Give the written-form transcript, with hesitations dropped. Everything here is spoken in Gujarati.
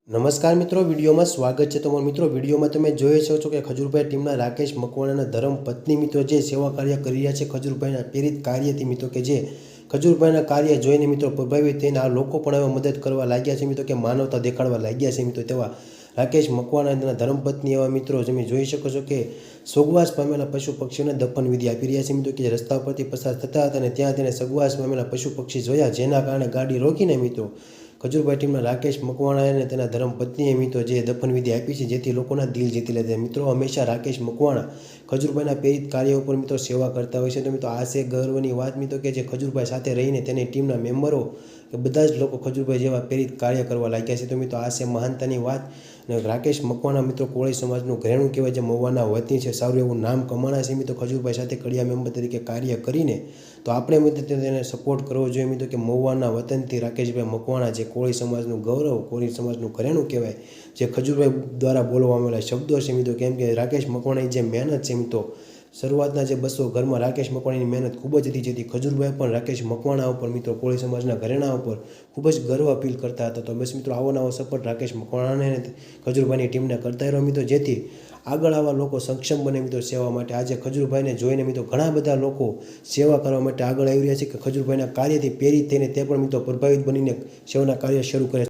નમસ્કાર મિત્રો, વિડીયોમાં સ્વાગત છે તમારું. મિત્રો, વિડીયોમાં તમે જોઈ શકો છો કે ખજૂરભાઈ ટીમના રાકેશ મકવાણાના ધર્મપત્ની મિત્રો જે સેવા કાર્ય કરી રહ્યા છે ખજૂરભાઈના પ્રેરિત કાર્યથી મિત્રો, કે જે ખજૂરભાઈના કાર્ય જોઈને મિત્રો પ્રભાવિત થઈને આ લોકો પણ હવે મદદ કરવા લાગ્યા છે મિત્રો, કે માનવતા દેખાડવા લાગ્યા છે મિત્રો. તેવા રાકેશ મકવાણા તેના ધર્મપત્ની એવા મિત્રો તમે જોઈ શકો છો કે સગવાસ પામેલા પશુ પક્ષીઓને દફન વિધિ આપી રહ્યા છે મિત્રો, કે જે રસ્તા પરથી પસાર થતા હતા અને ત્યાં તેને સગવાસ પામેલા પશુ પક્ષી જોયા, જેના કારણે ગાડી રોકીને મિત્રો ખજૂરભાઈ ટીમના રાકેશ મકવાણા અને તેના ધર્મપત્નીએ મિત્રો જે દફનવિધિ આપી છે, જેથી લોકોના દિલ જીતી લેતા. મિત્રો, હંમેશા રાકેશ મકવાણા ખજૂરભાઈના પ્રેરિત કાર્ય ઉપર મિત્રો સેવા કરતા હોય છે. તો મિત્રો, આ છે ગર્વની વાત મિત્રો, કે જે ખજૂરભાઈ સાથે રહીને તેની ટીમના મેમ્બરો કે બધા જ લોકો ખજૂરભાઈ જેવા પ્રેરિત કાર્ય કરવા લાગ્યા છે. તો મિત્રો, આ છે મહાનતાની વાત. અને રાકેશ મકવાણા મિત્રો કોળી સમાજનું ઘરેણું કહેવાય, જે મહુવાના વતની છે. સારું એવું નામ કમાણા છે મિત્રો ખજૂરભાઈ સાથે કડિયા મેમ્બર તરીકે કાર્ય કરીને. તો આપણે મિત્રો તેને સપોર્ટ કરવો જોઈએ મિત્રો, કે મહુવાના વતનથી રાકેશભાઈ મકવાણા જે કોળી સમાજનું ગૌરવ, કોળી સમાજનું ઘરેણું કહેવાય, જે ખજૂરભાઈ દ્વારા બોલવામાં આવેલા શબ્દો છે મિત્રો. કેમ કે રાકેશ મકવાણાની જે મહેનત છે મિત્રો, શરૂઆતના જે 200 ઘરમાં રાકેશ મકવાણાની મહેનત ખૂબ જ હતી, જેથી ખજૂરભાઈ પણ રાકેશ મકવાણા ઉપર મિત્રો કોળી સમાજના ઘરેણા ઉપર ખૂબ જ ગર્વ અપીલ કરતા હતા. તો બસ મિત્રો, આવો નવો સપોર્ટ રાકેશ મકવાણાને ખજૂરભાઈની ટીમને કરતા રહ્યો મિત્રો, જેથી આગળ આવા લોકો સક્ષમ બને મિત્રો સેવા માટે. આજે ખજૂરભાઈને જોઈને મિત્રો ઘણા બધા લોકો સેવા કરવા માટે આગળ આવી રહ્યા છે, કે ખજૂરભાઈના કાર્યથી પ્રેરિત થઈને તે પણ મિત્રો પ્રભાવિત બનીને સેવાના કાર્ય શરૂ કરે.